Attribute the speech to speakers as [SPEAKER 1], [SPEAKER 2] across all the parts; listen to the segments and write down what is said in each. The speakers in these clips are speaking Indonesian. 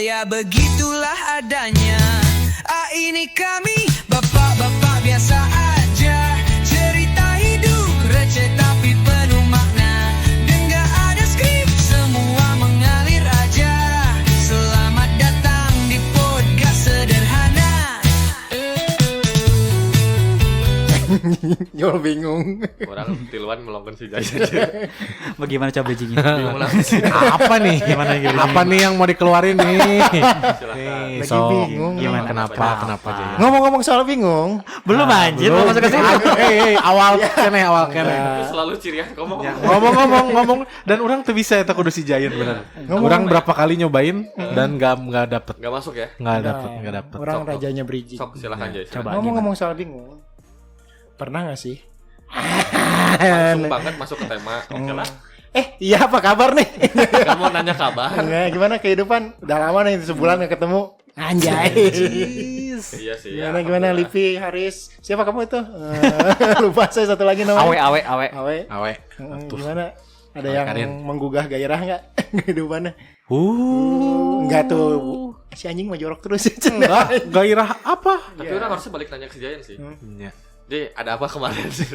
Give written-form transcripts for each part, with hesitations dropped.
[SPEAKER 1] ya begitulah adanya. Ini kami bapak-bapak biasa aja. Cerita hidup receh tapi penuh makna. Dan gak ada skrip, semua mengalir aja. Selamat datang di podcast sederhana.
[SPEAKER 2] Yo bingung.
[SPEAKER 3] Orang tiluan melongkan si Jayan.
[SPEAKER 4] Bagaimana coba bridgingnya?
[SPEAKER 3] Bingung lah sih.
[SPEAKER 5] Apa nih?
[SPEAKER 4] Gimana gitu?
[SPEAKER 5] Apa nih yang mau dikeluarin nih?
[SPEAKER 3] Silakan.
[SPEAKER 5] Nih,
[SPEAKER 2] Lagi
[SPEAKER 5] so
[SPEAKER 2] bingung.
[SPEAKER 5] gimana? Kenapa Jaya?
[SPEAKER 2] Ngomong-ngomong soal bingung.
[SPEAKER 4] Belum anjir, mau masuk ke sini.
[SPEAKER 5] Awal kene.
[SPEAKER 3] Itu selalu ciri khas ngomong.
[SPEAKER 5] Ngomong dan orang tuh bisa eta kudu si Jayan bener. Orang berapa kali nyobain dan enggak dapet.
[SPEAKER 3] Gak masuk ya?
[SPEAKER 5] Enggak dapet.
[SPEAKER 2] Orang
[SPEAKER 3] Sok.
[SPEAKER 2] rajanya bridging.
[SPEAKER 3] Sok silakan Jay.
[SPEAKER 4] Coba.
[SPEAKER 2] Ngomong-ngomong soal bingung. Pernah gak sih?
[SPEAKER 3] Langsung banget masuk ke tema. Oke lah.
[SPEAKER 2] Iya apa kabar nih?
[SPEAKER 3] Kamu nanya kabar.
[SPEAKER 2] Enggak, gimana kehidupan? Udah lama nih sebulan gak ketemu. Anjay.
[SPEAKER 3] Iya sih.
[SPEAKER 2] Gimana Livi, Haris? Siapa kamu itu? Lupa saya satu lagi namanya.
[SPEAKER 4] Awe.
[SPEAKER 2] Awe.
[SPEAKER 5] Tuh.
[SPEAKER 2] Gimana? Ada
[SPEAKER 5] Awe
[SPEAKER 2] yang
[SPEAKER 5] Karin.
[SPEAKER 2] menggugah gairah nggak kehidupannya?
[SPEAKER 5] Enggak
[SPEAKER 2] Enggak tuh. Si anjing mah jorok terus.
[SPEAKER 5] gairah apa?
[SPEAKER 3] Tapi orang harusnya balik nanya ke Jayan sih.
[SPEAKER 5] Ya.
[SPEAKER 3] Jadi ada apa kemarin sih?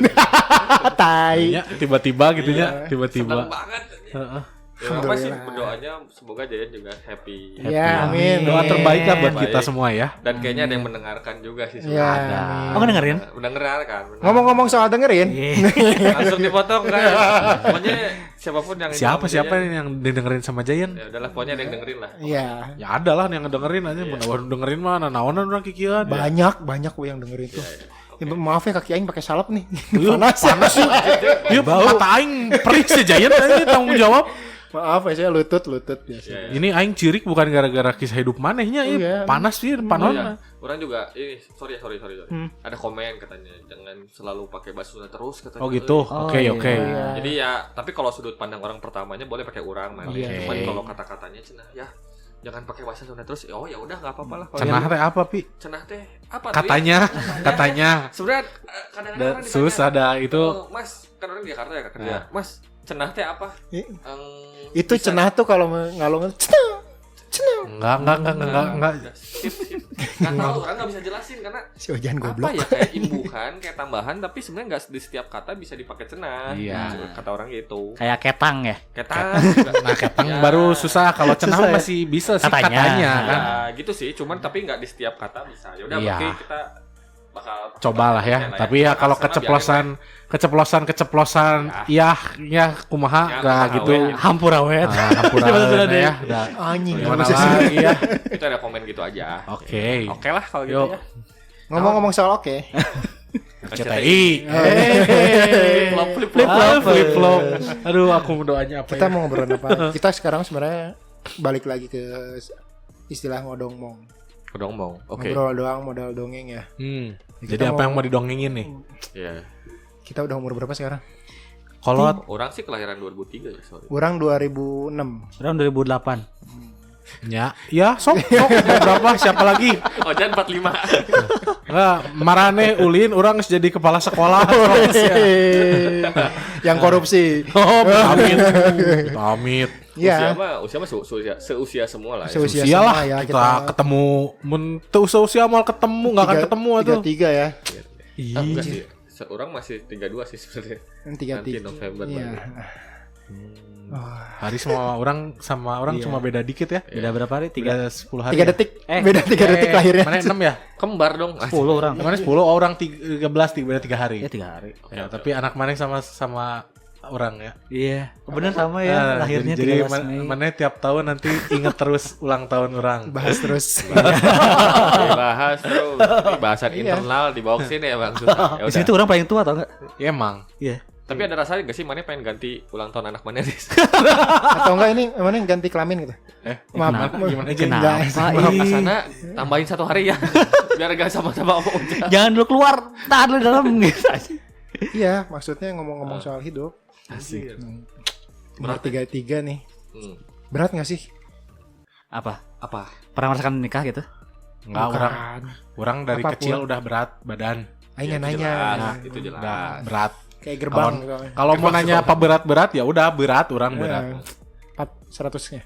[SPEAKER 2] Tai.
[SPEAKER 5] Ya, tiba-tiba gitu ya,
[SPEAKER 3] Senang
[SPEAKER 5] tiba-tiba.
[SPEAKER 3] banget.
[SPEAKER 5] Heeh.
[SPEAKER 3] Ya apa sih
[SPEAKER 2] Alhamdulillah.
[SPEAKER 3] berdoanya semoga Jayan juga happy.
[SPEAKER 2] Ya, amin.
[SPEAKER 5] Doa terbaik lah buat
[SPEAKER 3] Baik.
[SPEAKER 5] kita semua ya.
[SPEAKER 3] Dan kayaknya ada yang mendengarkan juga sih.
[SPEAKER 2] Ya.
[SPEAKER 3] sebenarnya.
[SPEAKER 4] Oh, dengerin?
[SPEAKER 3] Mendengarkan.
[SPEAKER 2] Ngomong-ngomong soal dengerin,
[SPEAKER 3] Langsung dipotong kan. Pokoknya siapapun yang
[SPEAKER 5] Siapa
[SPEAKER 3] Jayan,
[SPEAKER 5] yang didengerin sama Jayan?
[SPEAKER 3] Ya udahlah pokoknya ada yang dengerin lah.
[SPEAKER 2] iya.
[SPEAKER 5] Ya ada lah yang ngedengerin aja, mun dengerin mana naonan orang kikieuan.
[SPEAKER 2] Banyak kok yang dengerin tuh. Ya, maaf ya kaki aing pakai salep nih.
[SPEAKER 5] Panas sih. Iya, mata aing perih si Jayan ini tanggung jawab.
[SPEAKER 2] Maaf ya saya lutut biasa.
[SPEAKER 3] Iya.
[SPEAKER 5] Ini aing cirik bukan gara-gara kisah hidup manehnya,
[SPEAKER 2] Iya.
[SPEAKER 5] panas sih
[SPEAKER 3] Oh,
[SPEAKER 5] panon.
[SPEAKER 3] iya. Orang juga ini sorry. Ada komen katanya jangan selalu pakai bahasa Sunda terus katanya.
[SPEAKER 5] Oh gitu. Oke.
[SPEAKER 2] iya.
[SPEAKER 3] Jadi ya tapi kalau sudut pandang orang pertamanya boleh pakai urang mana.
[SPEAKER 2] Iya.
[SPEAKER 3] Cuman kalau kata-katanya cenah ya jangan pakai bahasa Sunda terus. Oh ya udah enggak apa-apa lah. Kalau
[SPEAKER 5] Cenah
[SPEAKER 3] yang-
[SPEAKER 5] teh apa, Pi?
[SPEAKER 3] Cenah teh apa tuh
[SPEAKER 5] Katanya.
[SPEAKER 3] Sebenarnya kadang-kadang orang
[SPEAKER 5] Sus
[SPEAKER 3] ditanya,
[SPEAKER 5] ada itu.
[SPEAKER 3] "Oh, Mas, kan orang di Jakarta ya kerja. Mas, cenah teh apa?"
[SPEAKER 2] Itu
[SPEAKER 3] Bisa-
[SPEAKER 2] cenah tuh kalau ngalungin cenah.
[SPEAKER 5] Enggak.
[SPEAKER 3] Sip. Nggak tahu, orang nggak bisa jelasin karena
[SPEAKER 2] Si Ojan
[SPEAKER 3] apa
[SPEAKER 2] goblok.
[SPEAKER 3] ya kayak imbuhan, kayak tambahan, tapi sebenarnya nggak di setiap kata bisa dipakai cenah.
[SPEAKER 5] Iya.
[SPEAKER 3] Kata orang gitu.
[SPEAKER 4] Kayak ketang ya.
[SPEAKER 3] Ketang.
[SPEAKER 5] Nah, ketang
[SPEAKER 3] Ya.
[SPEAKER 5] baru susah kalau cenah
[SPEAKER 2] Susah ya.
[SPEAKER 5] masih bisa sih
[SPEAKER 4] Katanya.
[SPEAKER 5] katanya kan.
[SPEAKER 3] Ya, gitu sih. Cuman tapi nggak di setiap kata bisa. Ya udah,
[SPEAKER 5] Iya.
[SPEAKER 3] oke kita bakal
[SPEAKER 5] Cobalah ya. Tapi ya kalau keceplosan ya kumaha
[SPEAKER 3] Ya,
[SPEAKER 5] gak
[SPEAKER 3] kumaha
[SPEAKER 5] gitu.
[SPEAKER 3] we.
[SPEAKER 4] Hampur awet.
[SPEAKER 5] Hampura ya. Udah.
[SPEAKER 2] Anjing.
[SPEAKER 5] Gimana lagi ya?
[SPEAKER 3] itu ada komen gitu aja.
[SPEAKER 5] Oke.
[SPEAKER 3] Oke lah kalau gitu
[SPEAKER 5] Yuk.
[SPEAKER 3] ya.
[SPEAKER 2] Ngomong-ngomong soal oke.
[SPEAKER 5] CTI. Flip flop. Aduh, aku doanya apa
[SPEAKER 2] Kita
[SPEAKER 5] ya?
[SPEAKER 2] mau ngobrol apa? Kita sekarang sebenarnya balik lagi ke istilah ngodongmong.
[SPEAKER 3] Udah ngomong. Oke.
[SPEAKER 2] Ngobrol doang modal dongeng ya.
[SPEAKER 5] Jadi
[SPEAKER 2] Kita
[SPEAKER 5] apa yang mau didongengin nih?
[SPEAKER 3] Iya.
[SPEAKER 2] Kita udah umur berapa sekarang?
[SPEAKER 5] Kolot.
[SPEAKER 3] Orang sih kelahiran 2003 ya, sorry.
[SPEAKER 2] Orang 2006.
[SPEAKER 4] Tahun 2008.
[SPEAKER 5] Ya, sok berapa? Siapa lagi?
[SPEAKER 3] Oh, jangan 45.
[SPEAKER 5] Enggak, marane ulin orang geus jadi kepala sekolah.
[SPEAKER 2] Yang korupsi.
[SPEAKER 5] Oh, amit.
[SPEAKER 2] Iya.
[SPEAKER 3] Usia mah seusia semua lah. Ya.
[SPEAKER 2] Seusia
[SPEAKER 5] Usia lah
[SPEAKER 2] semua ya,
[SPEAKER 5] kita ketemu mun teu seusia mal ketemu enggak akan ketemu atuh.
[SPEAKER 2] 33 ya.
[SPEAKER 3] Enggak sih. Orang masih 32 sih sebenarnya.
[SPEAKER 2] 33.
[SPEAKER 3] Nanti November
[SPEAKER 2] Iya.
[SPEAKER 3] lagi.
[SPEAKER 5] Hari sama orang cuma beda dikit ya.
[SPEAKER 4] Beda berapa hari?
[SPEAKER 5] 3 10 hari.
[SPEAKER 2] 3 detik. Beda 3 detik lahirnya.
[SPEAKER 5] Mana 6 ya?
[SPEAKER 3] Kembar dong.
[SPEAKER 4] 10 orang.
[SPEAKER 5] Mana 10 orang 13 beda 3 hari.
[SPEAKER 4] Ya 3 hari.
[SPEAKER 5] Ya, tapi anak mana sama orang ya.
[SPEAKER 4] Iya. Bener sama ya. Lahirnya
[SPEAKER 5] jadi
[SPEAKER 4] 13 Mei.
[SPEAKER 5] mana tiap tahun nanti inget terus ulang tahun orang.
[SPEAKER 2] Bahas terus.
[SPEAKER 3] Bahas terus. Ini bahasan internal di bawah sini ya Bang. Ya
[SPEAKER 4] Di sini
[SPEAKER 3] udah.
[SPEAKER 4] tuh orang paling tua tau gak?
[SPEAKER 5] Ya emang.
[SPEAKER 4] Iya.
[SPEAKER 3] Tapi ada rasanya gak sih mana pengen ganti ulang tahun anak mana Riz?
[SPEAKER 2] Atau enggak ini mana ganti kelamin gitu. Maaf,
[SPEAKER 5] Gimana aja?
[SPEAKER 4] Kenapa?
[SPEAKER 3] Ke sana tambahin 1 hari ya. Biar gak sama-sama sama Ujang.
[SPEAKER 4] Jangan dulu keluar. Tahan dulu di dalam gitu.
[SPEAKER 2] Iya, maksudnya ngomong-ngomong soal hidup.
[SPEAKER 3] Asik.
[SPEAKER 2] Umur 33 nih.
[SPEAKER 3] Hmm.
[SPEAKER 2] Berat gak sih?
[SPEAKER 4] Apa?
[SPEAKER 3] Apa?
[SPEAKER 4] Pernah merasakan nikah gitu?
[SPEAKER 5] Enggak, orang dari
[SPEAKER 2] Apapun.
[SPEAKER 5] kecil udah berat badan.
[SPEAKER 2] Aing
[SPEAKER 3] Ya, itu
[SPEAKER 2] nanya.
[SPEAKER 3] jelas, itu jelas.
[SPEAKER 5] Udah berat.
[SPEAKER 2] Kayak gerbang.
[SPEAKER 5] Kalau mau nanya apa berat-berat ya udah berat, orang berat.
[SPEAKER 2] 100-nya.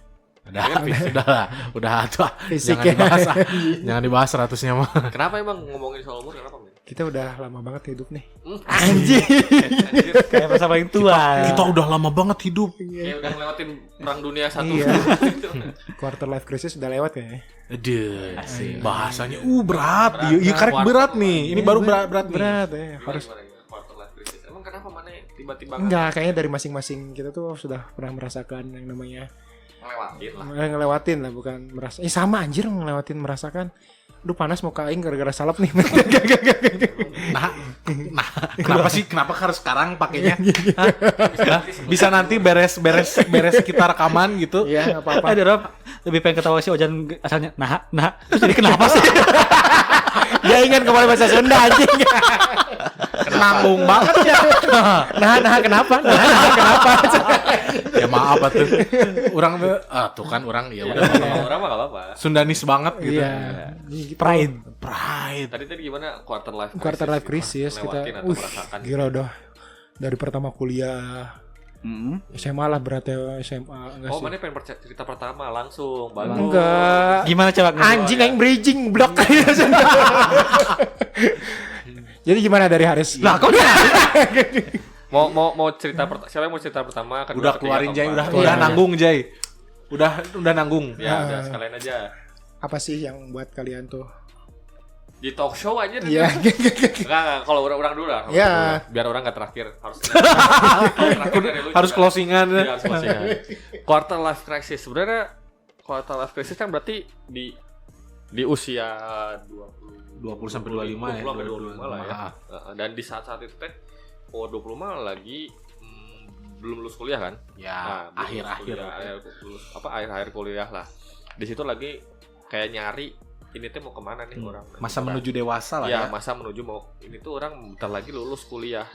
[SPEAKER 5] Udah tuh.
[SPEAKER 2] Fisik
[SPEAKER 5] Jangan
[SPEAKER 2] ya.
[SPEAKER 5] dibahas. Jangan dibahas 100-nya mah.
[SPEAKER 3] Kenapa emang ngomongin soal umur kenapa, men?
[SPEAKER 2] Kita udah lama banget hidup nih.
[SPEAKER 3] Anjir.
[SPEAKER 4] Kayak masa paling tua.
[SPEAKER 5] Kita udah lama banget hidup.
[SPEAKER 3] Kayak udah ngelewatin perang dunia 1.
[SPEAKER 2] Iya. Quarter life crisis udah lewat kayaknya.
[SPEAKER 5] Aduh, bahasanya berat. Iya karek berat nih. Ini baru berat nih.
[SPEAKER 2] Berat ya. Harus
[SPEAKER 3] Quarter life crisis. Emang kenapa mana tiba-tiba
[SPEAKER 2] enggak, kayaknya dari masing-masing kita tuh sudah pernah merasakan yang namanya
[SPEAKER 3] ngelewatin lah?
[SPEAKER 2] ngelewatin lah, bukan merasa. Sama anjir ngelewatin merasakan. Aduh panas mau kain gara-gara salep nih.
[SPEAKER 5] Nah, kenapa sih? Kenapa harus sekarang pakainya? Hah? Bisa nanti beres kita rekaman gitu.
[SPEAKER 2] Iya, enggak apa-apa.
[SPEAKER 4] Ada Rob lebih pengen ketawa si Ojan asalnya nah. Terus jadi kenapa sih?
[SPEAKER 2] Dia ingat kembali bahasa Sunda anjing.
[SPEAKER 5] Nanggung banget ya.
[SPEAKER 2] Nah, kenapa? Nah, kenapa?
[SPEAKER 5] Ya maaf tuh. Orang tuh kan orang ya udah
[SPEAKER 3] Orang mah gak apa-apa.
[SPEAKER 5] Sundanis banget gitu.
[SPEAKER 2] Iya.
[SPEAKER 4] Pride.
[SPEAKER 3] Tadi gimana quarter life crisis?
[SPEAKER 2] Quarter life crisis kita.
[SPEAKER 3] Ngelewatin atau merasakan?
[SPEAKER 2] Gila udah. Dari pertama kuliah SMA lah berarti SMA enggak
[SPEAKER 3] Oh,
[SPEAKER 2] sih?
[SPEAKER 3] mana pengen cerita pertama langsung, bagus.
[SPEAKER 2] Enggak.
[SPEAKER 4] Gimana coba?
[SPEAKER 2] Anjing aing bridging blok. Jadi gimana dari Haris?
[SPEAKER 4] Lah kok
[SPEAKER 3] Mau cerita siapa yang mau cerita pertama? Kedua,
[SPEAKER 5] Udah
[SPEAKER 3] ketiga,
[SPEAKER 5] keluarin Jay,
[SPEAKER 3] keempat?
[SPEAKER 5] udah nanggung Jay. Udah nanggung.
[SPEAKER 3] Ya, udah sekalian aja.
[SPEAKER 2] Apa sih yang buat kalian tuh?
[SPEAKER 3] Di talk show aja deh.
[SPEAKER 2] Iya.
[SPEAKER 3] Enggak, kalau orang dulu lah.
[SPEAKER 2] Iya.
[SPEAKER 3] Biar orang enggak terakhir.
[SPEAKER 5] Harus closingan.
[SPEAKER 3] Iya, harus closingan. Quarter life crisis. Sebenarnya quarter life crisis kan berarti di usia
[SPEAKER 5] 20 sampai 25 ya.
[SPEAKER 3] 20 sampai 25 lah ya. Dan di saat-saat itu teh 25 lagi belum lulus kuliah kan?
[SPEAKER 5] Ya,
[SPEAKER 3] Nah, belum lulus kuliah, akhir kuliah lah. Di situ lagi kayak nyari ini tuh mau kemana nih orang?
[SPEAKER 5] Masa menuju dewasa lah
[SPEAKER 3] ya.
[SPEAKER 5] ya.
[SPEAKER 3] Masa menuju ini tuh orang bentar lagi lulus kuliah.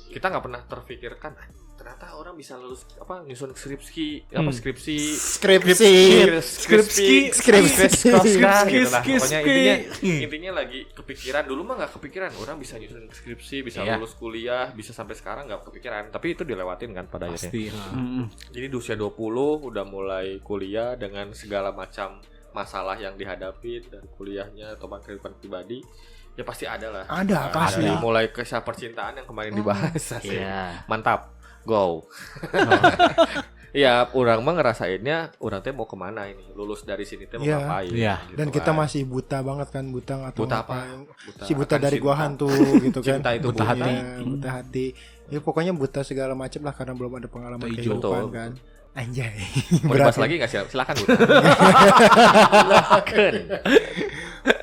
[SPEAKER 3] Kita nggak pernah terfikirkan ternyata orang bisa lulus nyusun skripsi intinya lagi kepikiran dulu mah nggak kepikiran orang bisa nyusun skripsi bisa lulus kuliah bisa sampai sekarang nggak kepikiran tapi itu dilewatin kan pada akhirnya. Jadi di usia 20 udah mulai kuliah dengan segala macam masalah yang dihadapi dari kuliahnya atau kehidupan pribadi ya pasti ada lah.
[SPEAKER 2] Ada pasti.
[SPEAKER 3] Mulai kisah percintaan yang kemarin dibahas.
[SPEAKER 4] Iya.
[SPEAKER 3] Mantap. Go. Ya, orang mah ngerasainnya orang teh mau kemana ini? Lulus dari sini teh mau ngapain?
[SPEAKER 5] Iya.
[SPEAKER 3] Gitu
[SPEAKER 2] Dan kita
[SPEAKER 3] kan.
[SPEAKER 2] masih buta banget kan, buta atau
[SPEAKER 3] Buta apa?
[SPEAKER 2] Si buta
[SPEAKER 3] akan
[SPEAKER 2] dari
[SPEAKER 3] cinta.
[SPEAKER 2] gua hantu gitu kan.
[SPEAKER 3] Cinta itu
[SPEAKER 5] Buta
[SPEAKER 3] bunyi.
[SPEAKER 5] hati.
[SPEAKER 2] Ya, buta hati. Ya pokoknya buta segala macam lah karena belum ada pengalaman
[SPEAKER 5] Buta
[SPEAKER 2] kehidupan
[SPEAKER 3] hijau.
[SPEAKER 2] kan. Anjay.
[SPEAKER 3] Mau
[SPEAKER 2] Berat
[SPEAKER 3] dibahas
[SPEAKER 2] ya.
[SPEAKER 3] lagi nggak sih? Silakan Buta. Silakan.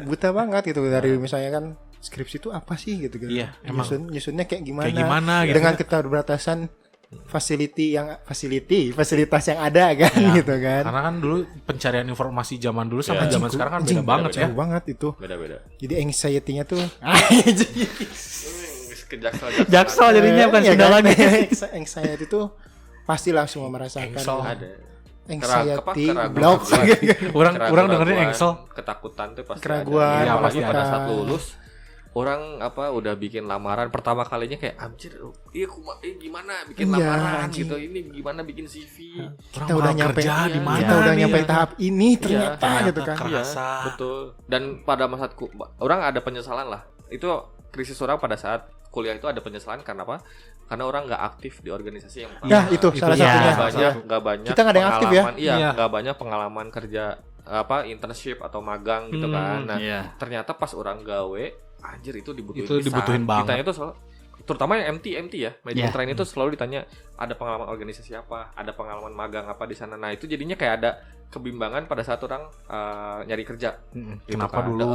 [SPEAKER 2] Buta banget gitu dari misalnya kan skripsi itu apa sih gitu kan.
[SPEAKER 5] Iya, emang.
[SPEAKER 2] Nyusunnya kayak gimana?
[SPEAKER 5] Kayak gimana gitu.
[SPEAKER 2] Dengan keterbatasan fasilitas yang ada kan gitu kan.
[SPEAKER 5] Karena kan dulu pencarian informasi zaman dulu sama
[SPEAKER 3] Ya.
[SPEAKER 5] zaman sekarang kan
[SPEAKER 2] Anjing,
[SPEAKER 5] beda banget ya.
[SPEAKER 2] jauh banget itu.
[SPEAKER 3] Beda-beda.
[SPEAKER 2] Jadi anxiety-nya tuh
[SPEAKER 4] Jaksel jadinya bukan
[SPEAKER 2] Iya
[SPEAKER 4] Sunda
[SPEAKER 2] kan?
[SPEAKER 4] lagi.
[SPEAKER 2] Anxiety tuh pastilah semua merasakan.
[SPEAKER 5] Engsel.
[SPEAKER 3] Ada.
[SPEAKER 2] Anxiety,
[SPEAKER 3] Keraguan.
[SPEAKER 2] blok,
[SPEAKER 5] Orang dengerin engsel.
[SPEAKER 3] Ketakutan tuh pasti
[SPEAKER 2] Keraguan,
[SPEAKER 3] ada. Ya, apalagi
[SPEAKER 2] pasti
[SPEAKER 3] pada
[SPEAKER 2] ada.
[SPEAKER 3] saat lulus orang udah bikin lamaran pertama kalinya kayak anjir gimana bikin
[SPEAKER 2] Iya,
[SPEAKER 3] lamaran
[SPEAKER 2] anjing.
[SPEAKER 3] gitu ini gimana bikin CV
[SPEAKER 2] kita udah nyampe
[SPEAKER 5] di mana
[SPEAKER 2] kita udah
[SPEAKER 5] nih?
[SPEAKER 2] nyampe tahap ini ternyata gitu kan.
[SPEAKER 3] Iya,
[SPEAKER 5] Kerasa.
[SPEAKER 3] betul. Dan pada masa orang ada penyesalan lah. Itu krisis orang pada saat kuliah itu ada penyesalan karena apa? Karena orang nggak aktif di organisasi yang
[SPEAKER 2] Ya itu salah
[SPEAKER 4] ya.
[SPEAKER 2] satunya.
[SPEAKER 3] nggak banyak
[SPEAKER 2] Kita nggak ada yang aktif ya?
[SPEAKER 3] Iya,
[SPEAKER 5] Iya.
[SPEAKER 3] nggak banyak pengalaman kerja internship atau magang gitu kan. Nah,
[SPEAKER 4] Iya.
[SPEAKER 3] ternyata pas orang gawe anjir itu dibutuhin
[SPEAKER 5] Itu dibutuhin banget.
[SPEAKER 3] Ditanya itu terutama yang MT ya
[SPEAKER 4] Iya.
[SPEAKER 3] manajemen train itu selalu ditanya ada pengalaman organisasi apa, ada pengalaman magang apa di sana. Nah itu jadinya kayak ada kebimbangan pada saat orang nyari kerja. Gitu
[SPEAKER 5] Kenapa
[SPEAKER 3] kan.
[SPEAKER 5] dulu?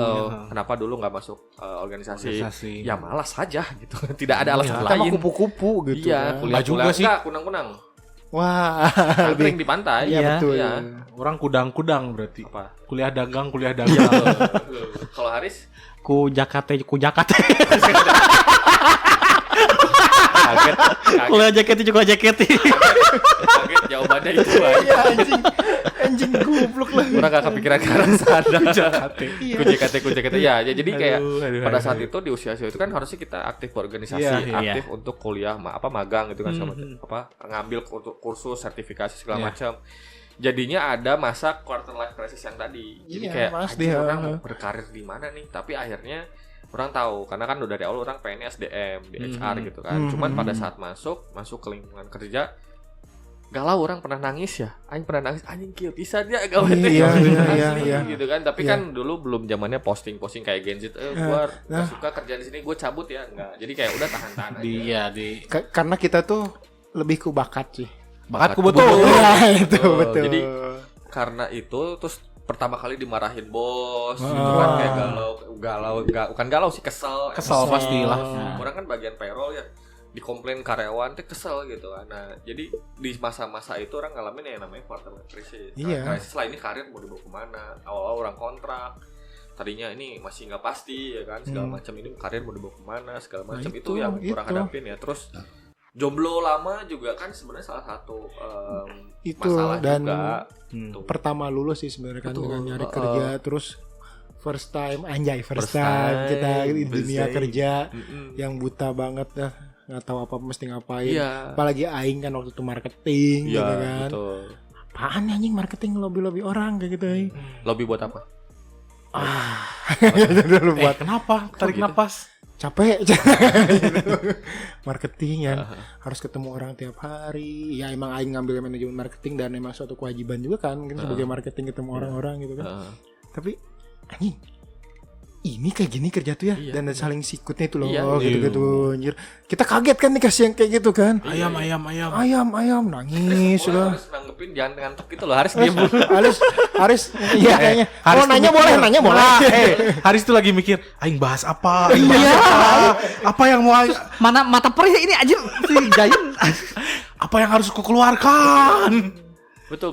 [SPEAKER 3] Kenapa dulu nggak masuk organisasi?
[SPEAKER 5] Organisasi.
[SPEAKER 3] Ya malas saja gitu. Tidak ada alasan
[SPEAKER 2] Kita mah
[SPEAKER 3] lain.
[SPEAKER 2] kupu-kupu gitu
[SPEAKER 3] Iya,
[SPEAKER 2] kan.
[SPEAKER 3] kuliah
[SPEAKER 5] Nggak juga sih.
[SPEAKER 3] Enggak, kunang-kunang.
[SPEAKER 2] Wah,
[SPEAKER 3] Angkring di pantai.
[SPEAKER 2] iya betul.
[SPEAKER 3] Iya.
[SPEAKER 5] Orang kudang-kudang berarti.
[SPEAKER 3] Apa?
[SPEAKER 5] Kuliah dagang.
[SPEAKER 3] Kalau Haris?
[SPEAKER 4] Ku Jakarta.
[SPEAKER 3] Kaget.
[SPEAKER 4] Kuliah jaketi juga jaketi.
[SPEAKER 3] Kaget jawabannya itu aja.
[SPEAKER 2] Iya anjing goblok lah.
[SPEAKER 3] Orang gak kepikiran ke arah sana.
[SPEAKER 2] Iya.
[SPEAKER 3] Ku JKT. Ya, jadi kayak
[SPEAKER 5] Aduh,
[SPEAKER 3] pada saat itu di usia itu kan harusnya kita aktif berorganisasi,
[SPEAKER 5] Iya,
[SPEAKER 3] aktif untuk kuliah, magang gitu kan sama ngambil untuk kursus, sertifikasi segala
[SPEAKER 5] Iya.
[SPEAKER 3] macam. jadinya ada masa quarter life crisis yang tadi. Jadi kayak orang mau berkarir di mana nih, tapi akhirnya orang tahu karena kan udah dari awal orang pengennya SDM di HR gitu kan. Cuman pada saat masuk ke lingkungan kerja galau, orang pernah nangis ya. Aing pernah nangis, anjing kieu pisan ya gawe teh. Iya gitu kan. Tapi kan dulu belum zamannya posting kayak Gen Z, gua enggak suka kerja di sini, gua cabut ya. Enggak. Jadi kayak udah tahan-tahan aja.
[SPEAKER 2] Karena kita tuh lebih ke bakat sih.
[SPEAKER 5] Bakatku betul.
[SPEAKER 2] Iya, itu betul.
[SPEAKER 3] Jadi karena itu terus pertama kali dimarahin bos gitu kan, kayak bukan galau sih, kesel
[SPEAKER 5] pastilah.
[SPEAKER 3] Orang kan bagian payroll ya, dikomplain karyawan tuh kesel gitu kan. Nah jadi di masa-masa itu orang ngalamin yang namanya quarter life crisis. Crisis lah, ini karir mau dibawa kemana. Awal-awal orang kontrak, tadinya ini masih nggak pasti ya kan, segala macam, ini karir mau dibawa kemana segala macam. Itu yang orang hadapin ya. Terus jomblo lama juga kan sebenarnya salah satu masalah dan juga.
[SPEAKER 2] Pertama lulus sih sebenarnya kan, dengan nyari kerja, terus first time kita di dunia kerja yang buta banget dah, nggak tahu apa mesti ngapain. Apalagi aing kan waktu itu marketing gitu kan. Apaan anjing marketing, lobby orang kayak gitu.
[SPEAKER 3] Lobby buat apa?
[SPEAKER 2] Buat
[SPEAKER 5] kenapa? Tarik napas.
[SPEAKER 2] Capek marketing ya, harus ketemu orang tiap hari. Ya emang aing ngambil manajemen marketing dan emang suatu kewajiban juga kan sebagai marketing ketemu orang-orang gitu kan. Tapi anjing ini kayak gini kerja tuh ya, dan saling sikutnya itu loh, gitu anjir. Kita kaget kan nih kasih yang kayak gitu kan. Ayam nangis loh.
[SPEAKER 3] Harus nanggepin, jangan ngantuk gitu loh, harus diam dulu.
[SPEAKER 2] Harus iya kayaknya. Kalau nanya boleh.
[SPEAKER 5] Haris tuh lagi mikir, aing bahas apa? Apa yang mau
[SPEAKER 4] mana mata perih ini aja si Giant.
[SPEAKER 5] Apa yang harus kukeluarkan?
[SPEAKER 3] Betul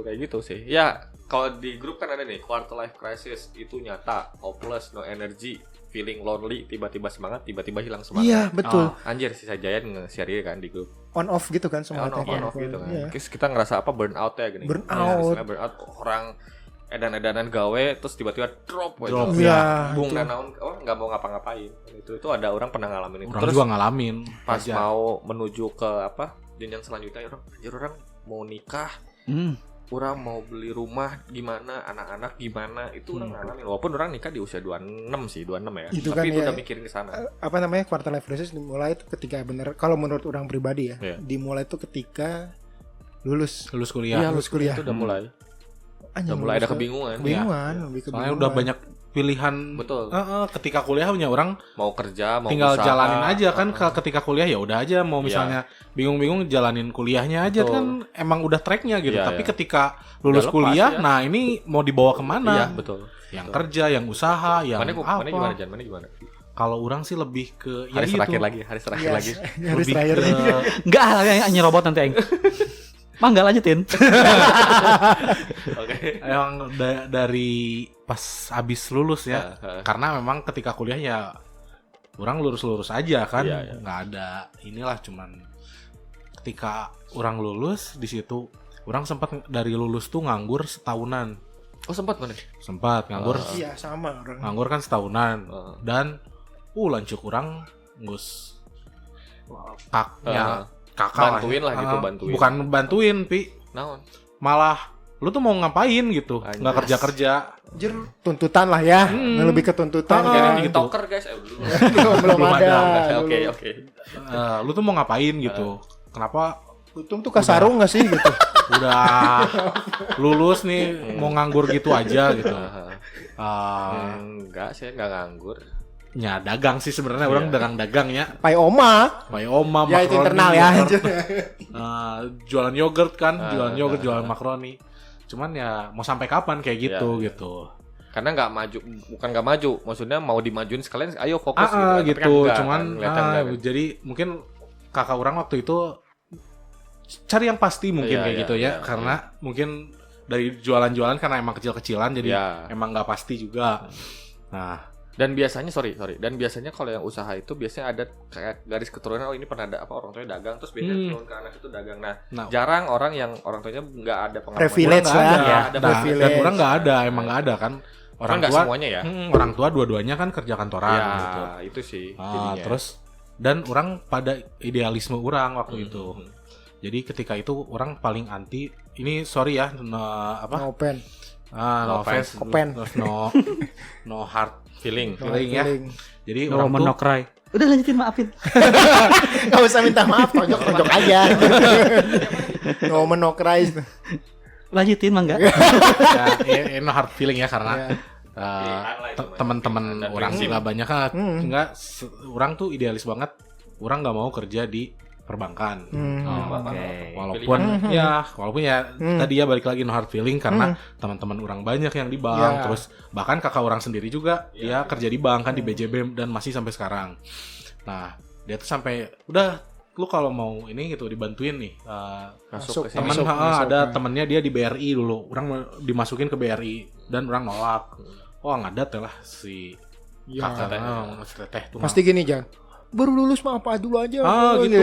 [SPEAKER 3] kayak gitu sih. Ya, kalau di grup kan ada nih quarter life crisis, itu nyata, hopeless, no energy, feeling lonely, tiba-tiba semangat, tiba-tiba hilang semangat.
[SPEAKER 2] Iya, betul.
[SPEAKER 3] Anjir si Sajayan nge-share kan di grup.
[SPEAKER 2] On off gitu kan semangatnya.
[SPEAKER 3] On off gitu kan. Terus kita ngerasa apa, burnout ya gini.
[SPEAKER 2] Burnout
[SPEAKER 3] orang edan-edanan gawe terus tiba-tiba drop
[SPEAKER 2] ya.
[SPEAKER 3] Bung nanaon nggak mau ngapa-ngapain. Itu ada orang pernah ngalamin itu.
[SPEAKER 5] Orang terus juga ngalamin.
[SPEAKER 3] Pas mau menuju ke apa jenjang selanjutnya, orang mau nikah. Orang mau beli rumah gimana, anak-anak gimana, itu orang ngalamin. Walaupun orang nikah di usia 26 ya.
[SPEAKER 2] Itu
[SPEAKER 3] tapi
[SPEAKER 2] kan
[SPEAKER 3] itu
[SPEAKER 2] ya,
[SPEAKER 3] udah mikirin ke sana.
[SPEAKER 2] Apa namanya, quarter life crisis dimulai itu ketika bener, kalau menurut orang pribadi ya, dimulai itu ketika lulus kuliah.
[SPEAKER 3] Iya, lulus kuliah itu udah mulai. Udah mulai ada kebingungan.
[SPEAKER 2] Lebih kebingungan.
[SPEAKER 5] Soalnya udah banyak pilihan.
[SPEAKER 3] Betul.
[SPEAKER 5] Ketika kuliah punya orang
[SPEAKER 3] mau kerja, mau
[SPEAKER 5] tinggal
[SPEAKER 3] usaha,
[SPEAKER 5] jalanin aja kan. Ketika kuliah ya udah aja, mau misalnya bingung-bingung jalanin kuliahnya aja. Betul. Kan emang udah tracknya gitu. Tapi ketika lulus kuliah, nah ini mau dibawa kemana?
[SPEAKER 3] Iya, betul.
[SPEAKER 5] Yang kerja, yang usaha, yang
[SPEAKER 3] mana
[SPEAKER 5] apa?
[SPEAKER 3] Mana gimana?
[SPEAKER 5] Kalau orang sih lebih ke
[SPEAKER 3] hari terakhir lagi.
[SPEAKER 2] Hari terakhir lagi.
[SPEAKER 4] Enggak, hanya robot nanti aing. Mangga lanjutin.
[SPEAKER 3] Oke.
[SPEAKER 5] Yang dari pas abis lulus ya, karena memang ketika kuliah ya orang lurus-lurus aja kan, nggak ada inilah, cuman ketika orang lulus di situ, orang sempat dari lulus tuh nganggur setahunan.
[SPEAKER 3] Oh sempat mana?
[SPEAKER 5] Sempat nganggur.
[SPEAKER 2] Iya sama orang.
[SPEAKER 5] Nganggur kan setahunan dan lancuk orang ngus kakak
[SPEAKER 3] bantuin lah gitu, bantuin.
[SPEAKER 5] Bukan bantuin, Pi.
[SPEAKER 3] Naon?
[SPEAKER 5] Malah lu tuh mau ngapain gitu, nggak kerja.
[SPEAKER 2] Anjir, tuntutan lah ya. Lebih ke tuntutan.
[SPEAKER 3] Jadi TikToker guys,
[SPEAKER 2] belum ada.
[SPEAKER 3] Oke.
[SPEAKER 5] Lu tuh mau ngapain gitu? Kenapa?
[SPEAKER 2] Untung tuh kasarung nggak sih gitu?
[SPEAKER 5] Udah lulus nih mau nganggur gitu aja gitu.
[SPEAKER 3] Enggak, saya nggak nganggur.
[SPEAKER 5] Ya dagang sih sebenarnya, orang dagang ya.
[SPEAKER 2] Pai oma,
[SPEAKER 5] ya
[SPEAKER 2] itu internal ya.
[SPEAKER 5] Jualan yogurt kan, jualan makaroni. Cuman ya mau sampai kapan kayak gitu.
[SPEAKER 3] Karena nggak maju, maksudnya mau dimajuin sekalian, ayo fokus
[SPEAKER 5] gitu.
[SPEAKER 3] Kan
[SPEAKER 5] cuman
[SPEAKER 3] kan.
[SPEAKER 5] jadi mungkin kakak orang waktu itu cari yang pasti mungkin gitu ya, karena mungkin dari jualan-jualan karena emang kecil-kecilan jadi emang nggak pasti juga. Nah.
[SPEAKER 3] Dan biasanya Dan biasanya kalau yang usaha itu biasanya ada kayak garis keturunan, ini pernah ada orang tuanya dagang, terus biasanya turun ke anak itu dagang. Nah, jarang orang yang orang tuanya nggak ada pengalaman.
[SPEAKER 2] Privilege lah.
[SPEAKER 5] Dan orang nggak ada, emang nggak ada kan. Orang
[SPEAKER 3] tua semuanya ya.
[SPEAKER 5] Orang tua dua-duanya kan kerja kantoran gitu.
[SPEAKER 3] Itu sih.
[SPEAKER 5] Terus dan orang pada idealisme orang waktu itu. Jadi ketika itu orang paling anti. Ini sorry ya,
[SPEAKER 2] No open.
[SPEAKER 5] No offense,
[SPEAKER 2] Open.
[SPEAKER 5] no hard
[SPEAKER 3] feeling
[SPEAKER 5] ya. Jadi
[SPEAKER 4] No
[SPEAKER 5] orang
[SPEAKER 4] woman,
[SPEAKER 5] tuh
[SPEAKER 4] no cry. Udah lanjutin, maafin.
[SPEAKER 2] Gak usah minta maaf, tonjok aja. No woman, no cry.
[SPEAKER 4] Lanjutin mah enggak?
[SPEAKER 5] ya, no hard feeling ya karena teman-teman orang juga banyak kan enggak orang tuh idealis banget. Orang nggak mau kerja di perbankan. Walaupun ya tadi ya balik lagi no hard feeling karena teman-teman orang banyak yang di bank, terus bahkan kakak orang sendiri juga dia kerja di bank kan di BJB dan masih sampai sekarang. Nah, dia tuh sampai udah lu kalau mau ini gitu dibantuin nih
[SPEAKER 2] Masuk
[SPEAKER 5] teman ada temennya dia di BRI dulu, orang dimasukin ke BRI dan orang nolak. Oh ngadat lah si kakak teteh tuh.
[SPEAKER 2] Pasti gini Jan. Baru lulus mah apa dulu aja.
[SPEAKER 5] Gitu.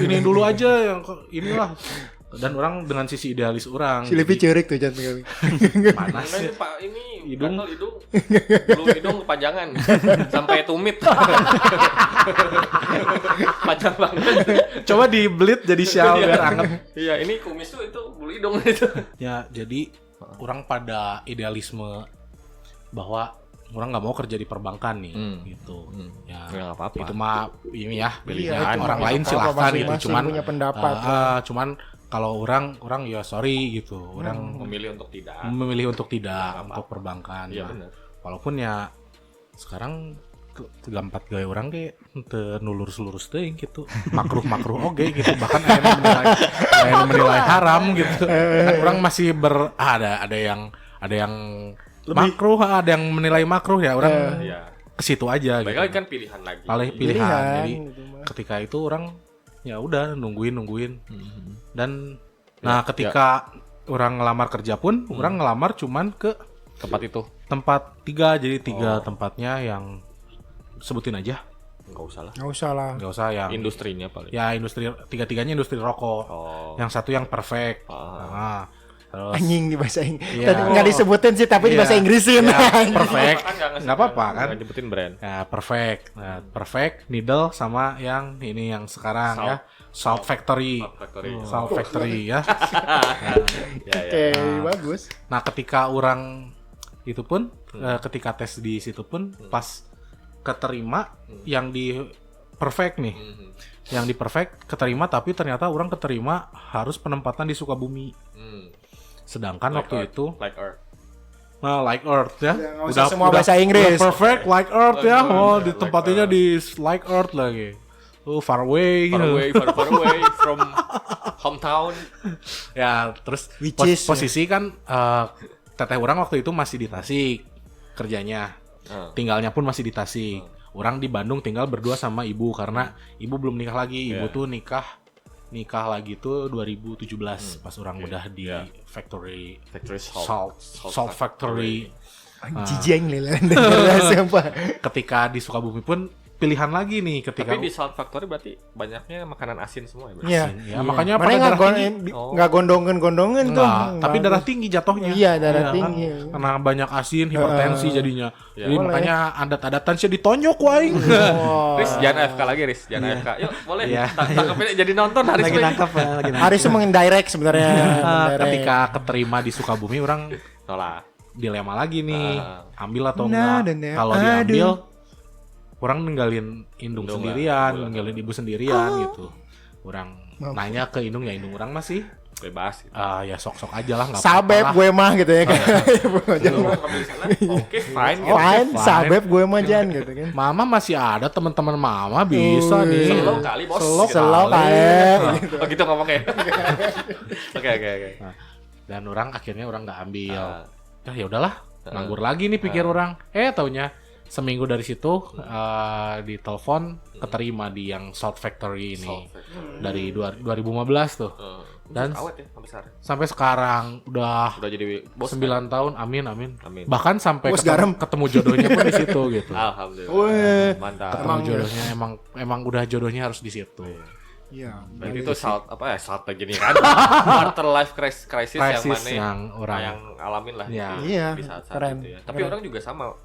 [SPEAKER 5] Ini dulu aja yang inilah. Dan orang dengan sisi idealis orang.
[SPEAKER 2] Si lebih cerik tuh Jan kali.
[SPEAKER 5] Panas ya.
[SPEAKER 3] Pak ini hidung hidung kepanjangan sampai tumit. Panjang banget.
[SPEAKER 5] Coba di belit jadi shawl biar anget.
[SPEAKER 3] Iya, ini kumis tuh itu bulu hidung itu. Ya,
[SPEAKER 5] jadi orang pada idealisme bahwa orang nggak mau kerja di perbankan nih gitu. Ya nggak apa-apa. Itu mah ini ya pilihan orang lain silahkan gitu. Cuman
[SPEAKER 2] punya pendapat.
[SPEAKER 5] Cuman kalau orang ya sorry gitu. Orang
[SPEAKER 3] memilih untuk tidak
[SPEAKER 5] untuk perbankan.
[SPEAKER 3] Iya benar.
[SPEAKER 5] Walaupun ya sekarang 3-4 gaya orang kayak nulur-lurus teh gitu. Makruh oge gitu. Bahkan aya menilai haram gitu. Kan orang masih ada yang makruh, ada yang menilai makruh ya orang ke situ aja gitu.
[SPEAKER 3] Baiklah kan pilihan lagi.
[SPEAKER 5] Pilihan. Jadi ketika itu orang ya udah nungguin dan ketika orang ngelamar kerja pun orang ngelamar cuman ke tempat 3 jadi 3 tempatnya yang sebutin aja.
[SPEAKER 3] Enggak
[SPEAKER 5] usah yang
[SPEAKER 3] industrinya paling.
[SPEAKER 5] Ya industri 3-tiganya industri rokok. Yang satu yang perfect. Terus
[SPEAKER 2] anjing di bahasa Inggris. Tadi enggak disebutin sih tapi di bahasa Inggrisin.
[SPEAKER 5] Perfect. Enggak apa-apa kan?
[SPEAKER 3] Enggak nyebutin brand.
[SPEAKER 5] Ya, perfect. Nah, perfect, needle sama yang ini yang sekarang ya. Salt Factory ya.
[SPEAKER 2] Oke, bagus.
[SPEAKER 5] Nah, ketika orang itu pun ketika tes di situ pun pas keterima yang di perfect nih. Yang di perfect keterima tapi ternyata orang keterima harus penempatan di Sukabumi. Sedangkan waktu itu like Earth ya.
[SPEAKER 2] Udah semua bahasa Inggris.
[SPEAKER 5] Perfect like Earth ya. Di tempatnya di like Earth lagi. Far away
[SPEAKER 3] from hometown.
[SPEAKER 5] Ya, terus posisi kan teteh orang waktu itu masih di Tasik kerjanya. Tinggalnya pun masih di Tasik. Orang di Bandung tinggal berdua sama ibu karena ibu belum nikah lagi. Ibu tuh nikah lagi tuh 2017 pas orang udah di factory salt factory.
[SPEAKER 2] Jijeng lele.
[SPEAKER 5] Ketika di Sukabumi pun pilihan lagi nih ketika.
[SPEAKER 3] Tapi di Salt Factory berarti banyaknya makanan asin semua ya.
[SPEAKER 2] Iya.
[SPEAKER 5] Ya, makanya
[SPEAKER 2] pada nggak gondongan tuh.
[SPEAKER 5] Tapi darah tinggi jatuhnya.
[SPEAKER 2] Iya, darah tinggi.
[SPEAKER 5] Karena banyak asin, hipertensi jadinya. Jadi makanya adat-adatan sih ditonjok waing.
[SPEAKER 3] Riz, jangan AFK lagi, Riz. Jangan AFK. Yuk, boleh. Tangkapin jadi nonton Haris
[SPEAKER 4] lagi nangkap.
[SPEAKER 2] Haris mengindirect sebenarnya.
[SPEAKER 5] Ketika keterima di Sukabumi orang
[SPEAKER 3] tolak.
[SPEAKER 5] Dilema lagi nih. Ambil atau enggak? Kalau diambil orang ninggalin indung sendirian, ninggalin ibu sendirian gitu. Orang nanya ke indung ya indung orang masih
[SPEAKER 3] bebas gitu.
[SPEAKER 5] Ya sok-sok aja lah nggak
[SPEAKER 2] sabep
[SPEAKER 5] apa-apa
[SPEAKER 2] gue mah gitu ya kan.
[SPEAKER 3] Oke, fine.
[SPEAKER 2] Sabep gue mah Jan gitu kan.
[SPEAKER 5] Mama masih ada teman-teman mama bisa nih.
[SPEAKER 3] Slow kali bos.
[SPEAKER 2] Slow kali.
[SPEAKER 3] Oh gitu ngomongnya. Oke.
[SPEAKER 5] Dan orang akhirnya orang nggak ambil. Ya udahlah, nganggur lagi nih pikir orang. Taunya seminggu dari situ ditelepon keterima di yang Salt Factory ini dari 2015 tuh. Dan
[SPEAKER 3] awet ya
[SPEAKER 5] sampai sekarang udah
[SPEAKER 3] jadi bos
[SPEAKER 5] 9 tahun. Amin. Bahkan sampai ketemu jodohnya pun di situ gitu.
[SPEAKER 3] Alhamdulillah. Mantap.
[SPEAKER 5] Ketemu jodohnya emang udah jodohnya harus di situ.
[SPEAKER 2] Iya.
[SPEAKER 3] Berarti itu salt lagi nih kan. Quarter life crisis yang mana
[SPEAKER 5] yang orang
[SPEAKER 3] yang alamin lah
[SPEAKER 2] Iya.
[SPEAKER 3] di saat-saat itu ya. Tapi orang juga sama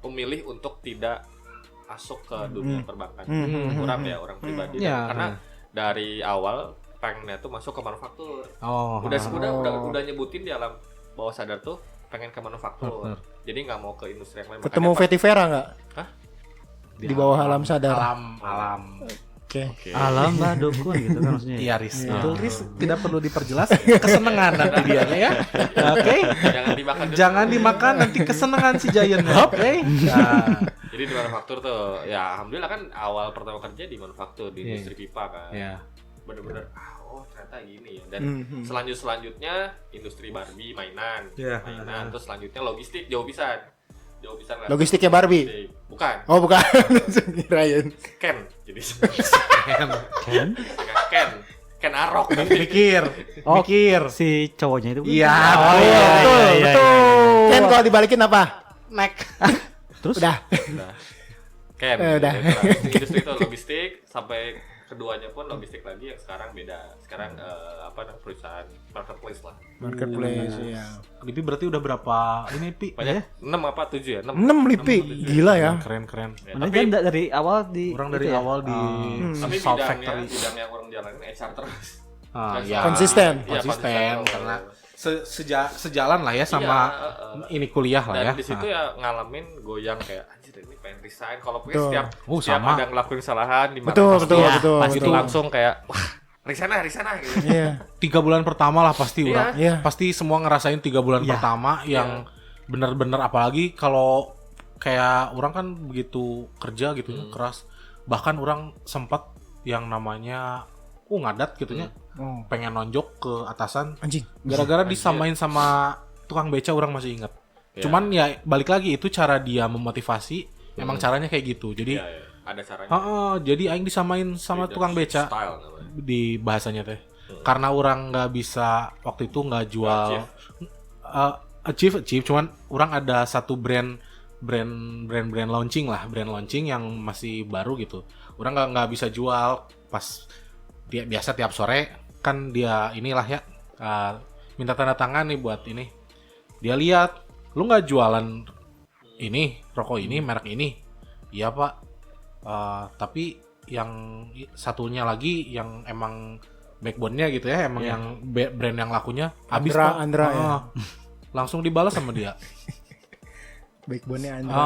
[SPEAKER 3] memilih untuk tidak masuk ke dunia perbankan. Orang pribadi karena dari awal pengennya tuh masuk ke manufaktur.
[SPEAKER 5] Oh.
[SPEAKER 3] Udah nyebutin di alam bawah sadar tuh pengen ke manufaktur. Jadi nggak mau ke industri yang lain.
[SPEAKER 2] Ketemu Vetivera nggak?
[SPEAKER 3] Hah?
[SPEAKER 2] Di bawah alam sadar.
[SPEAKER 5] Alam.
[SPEAKER 2] Oke.
[SPEAKER 4] Alam lah dukun gitu kan maksudnya.
[SPEAKER 5] Iya, Riz. Itu Riz tidak perlu diperjelas. Kesenangan nanti dia ya. Oke. Jangan dimakan nanti kesenangan si Giant. Oke. Nah.
[SPEAKER 3] Jadi di manufaktur tuh, ya alhamdulillah kan awal pertama kerja di manufaktur di industri pipa kan.
[SPEAKER 5] Iya.
[SPEAKER 3] Bener-bener ternyata gini ya. Dan selanjutnya industri Barbie mainan. Terus selanjutnya logistik jauh pisan.
[SPEAKER 2] Logistiknya Barbie.
[SPEAKER 3] Bukan.
[SPEAKER 2] Oh, bukan. Kirain.
[SPEAKER 3] Ken. Jadi
[SPEAKER 4] Ken?
[SPEAKER 3] Ken Arok.
[SPEAKER 5] Mikir.
[SPEAKER 4] Si cowoknya itu.
[SPEAKER 5] Iya.
[SPEAKER 2] Betul. Ken kalau dibalikin apa?
[SPEAKER 5] Nek.
[SPEAKER 4] Terus?
[SPEAKER 2] Udah.
[SPEAKER 3] Ken.
[SPEAKER 2] Udah.
[SPEAKER 3] Industri itu logistik sampai keduanya pun logistik lagi yang sekarang beda. Sekarang perusahaan marketplace lah.
[SPEAKER 2] Marketplace ya.
[SPEAKER 5] Lipi berarti udah berapa ini Pi?
[SPEAKER 3] Banyak 6 apa 7 ya?
[SPEAKER 2] 6 Lipi. Gila ya.
[SPEAKER 5] Keren.
[SPEAKER 3] Ya,
[SPEAKER 4] Mana kan dari awal di
[SPEAKER 5] orang dari awal di
[SPEAKER 3] tapi
[SPEAKER 5] Salt Factory.
[SPEAKER 3] bidang yang orang jalanin HR terus.
[SPEAKER 5] Ya.
[SPEAKER 2] Konsisten
[SPEAKER 5] Karena sejalan lah ya sama ini kuliah lah ya.
[SPEAKER 3] Dan di situ ya ngalamin goyang kayak anjir ini pengen resign kalau
[SPEAKER 2] Betul.
[SPEAKER 3] setiap
[SPEAKER 5] sama.
[SPEAKER 3] ada ngelakuin kesalahan di
[SPEAKER 2] Betul.
[SPEAKER 3] pasti langsung kayak wah resign gitu.
[SPEAKER 2] Iya.
[SPEAKER 5] 3 bulan pertama lah pasti orang.
[SPEAKER 2] Iya.
[SPEAKER 5] Pasti semua ngerasain 3 bulan pertama yang bener-bener apalagi kalau kayak orang kan begitu kerja gitu keras. Bahkan orang sempat yang namanya ngadat gitunya. Pengen nonjok ke atasan
[SPEAKER 2] Anjing.
[SPEAKER 5] gara-gara disamain sama tukang beca orang masih ingat. Cuman ya balik lagi itu cara dia memotivasi emang caranya kayak gitu. Jadi
[SPEAKER 3] ada caranya.
[SPEAKER 5] Jadi aing disamain sama tukang beca di bahasanya teh. Karena orang nggak bisa waktu itu nggak jual achieve cuman orang ada satu brand launching yang masih baru gitu. Orang nggak bisa jual pas biasa tiap sore kan dia inilah ya minta tanda tangan nih buat ini. Dia lihat lu nggak jualan ini rokok ini merek ini. Iya pak. Tapi yang satunya lagi yang emang backbone-nya gitu ya emang yang brand yang lakunya habis pak.
[SPEAKER 2] Andra ya.
[SPEAKER 5] Langsung dibalas sama dia.
[SPEAKER 2] Backbone-nya Andra.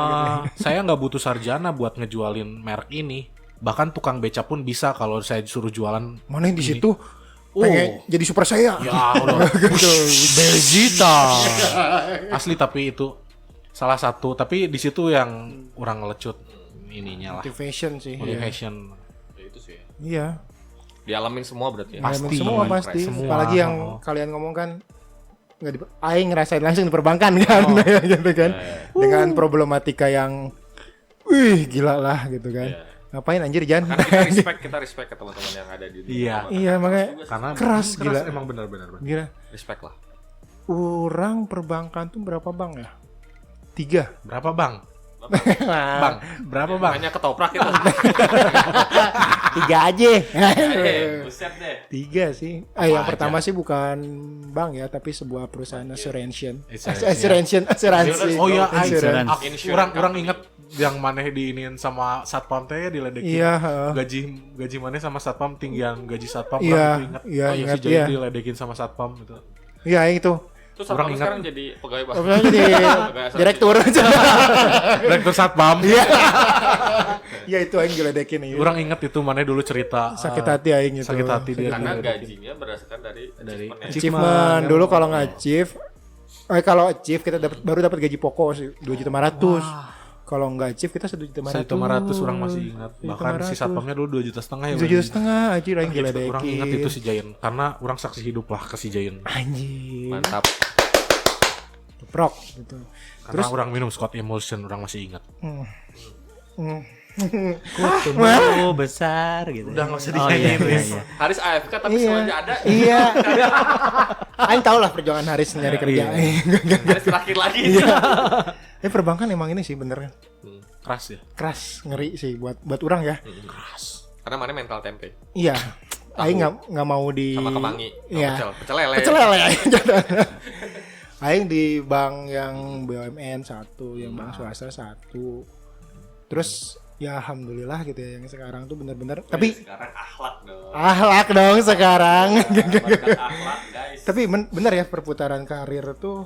[SPEAKER 5] Saya nggak butuh sarjana buat ngejualin merek ini. Bahkan tukang beca pun bisa kalau saya disuruh jualan.
[SPEAKER 2] Mana yang di situ? Pengen jadi super saya.
[SPEAKER 5] Ya udah. Vegeta. Asli tapi itu salah satu. Tapi di situ yang kurang ngelecut ininya lah.
[SPEAKER 2] Motivation sih.
[SPEAKER 5] Motivation.
[SPEAKER 3] Ya, itu sih.
[SPEAKER 2] Iya.
[SPEAKER 3] Dialamin semua berarti ya.
[SPEAKER 5] Pasti.
[SPEAKER 2] Semua pasti.
[SPEAKER 5] Semua.
[SPEAKER 2] Apalagi yang kalian ngomong kan aing ngerasain langsung di perbankan kan gitu kan. Dengan problematika yang gila lah gitu kan. Ngapain anjir Jan?
[SPEAKER 3] Karena kita respect ke teman-teman yang ada di dunia.
[SPEAKER 2] Iya makanya
[SPEAKER 5] Karena
[SPEAKER 2] keras gila.
[SPEAKER 5] Emang benar-benar.
[SPEAKER 2] Gila.
[SPEAKER 3] Respect lah.
[SPEAKER 2] Orang perbankan tuh berapa bank ya? 3.
[SPEAKER 5] Berapa bang? Bang, berapa bang?
[SPEAKER 3] Hanya ketoprak itu.
[SPEAKER 2] 3 aja.
[SPEAKER 3] Buset deh.
[SPEAKER 2] 3 sih. Yang pertama sih bukan bank ya, tapi sebuah perusahaan asuransi.
[SPEAKER 5] Oh iya,
[SPEAKER 2] Insurance.
[SPEAKER 5] Orang inget yang maneh diinin sama satpam teh diledekin.
[SPEAKER 2] Iya,
[SPEAKER 5] gaji maneh sama satpam tinggian gaji satpam.
[SPEAKER 2] Iya,
[SPEAKER 5] inget.
[SPEAKER 2] iya, ingat
[SPEAKER 5] si Joy diledekin sama satpam gitu.
[SPEAKER 2] Iya, itu.
[SPEAKER 3] Terus orang sekarang jadi pegawai bank.
[SPEAKER 2] Jadi direktur.
[SPEAKER 5] Direktur satpam.
[SPEAKER 2] Iya. Iya itu aing diledekin ya.
[SPEAKER 5] Orang inget itu maneh dulu cerita
[SPEAKER 2] sakit hati aing itu.
[SPEAKER 5] Sakit hati dia.
[SPEAKER 3] Karena gajinya berdasarkan dari
[SPEAKER 2] achievement. Dulu kalau nge-achieve kalau achieve kita baru dapat gaji pokok sih 2.500.000. Kalau nggak achieve kita 1.500.000.
[SPEAKER 5] 1.500.000 orang masih ingat. Bahkan si satpamnya dulu 2,5 juta ya.
[SPEAKER 2] 2,5 juta aja aing diledekin.
[SPEAKER 5] Orang ingat itu si Giant karena orang saksi hidup lah ke si Giant.
[SPEAKER 2] Anjing.
[SPEAKER 3] mantap.
[SPEAKER 2] Prok gitu.
[SPEAKER 5] Karena orang minum Scott Emulsion orang masih ingat.
[SPEAKER 4] Tumbuh besar gitu.
[SPEAKER 5] Udah nggak usah
[SPEAKER 4] dinyanyiin,
[SPEAKER 5] dinyanyiin.
[SPEAKER 3] Haris AFK tapi semuanya ada.
[SPEAKER 2] Iya. Aing tahu lah perjuangan Haris nyari kerja.
[SPEAKER 3] Haris terakhir lagi.
[SPEAKER 2] Perbankan emang ini sih bener.
[SPEAKER 5] Keras ya.
[SPEAKER 2] Keras, ngeri sih buat orang ya.
[SPEAKER 5] Keras.
[SPEAKER 3] Karena mana mental tempe.
[SPEAKER 2] Iya. Aing nggak mau di
[SPEAKER 3] sama kemangi.
[SPEAKER 2] Iya.
[SPEAKER 3] Pecel lele.
[SPEAKER 2] Pecel lele. Aing di bank yang BUMN 1, yang bank swasta 1. Terus Ya alhamdulillah gitu ya, yang sekarang tuh benar-benar. Tapi
[SPEAKER 3] sekarang akhlak dong.
[SPEAKER 2] akhlak dong sekarang.
[SPEAKER 3] Akhlak guys.
[SPEAKER 2] Tapi bener ya, perputaran karir tuh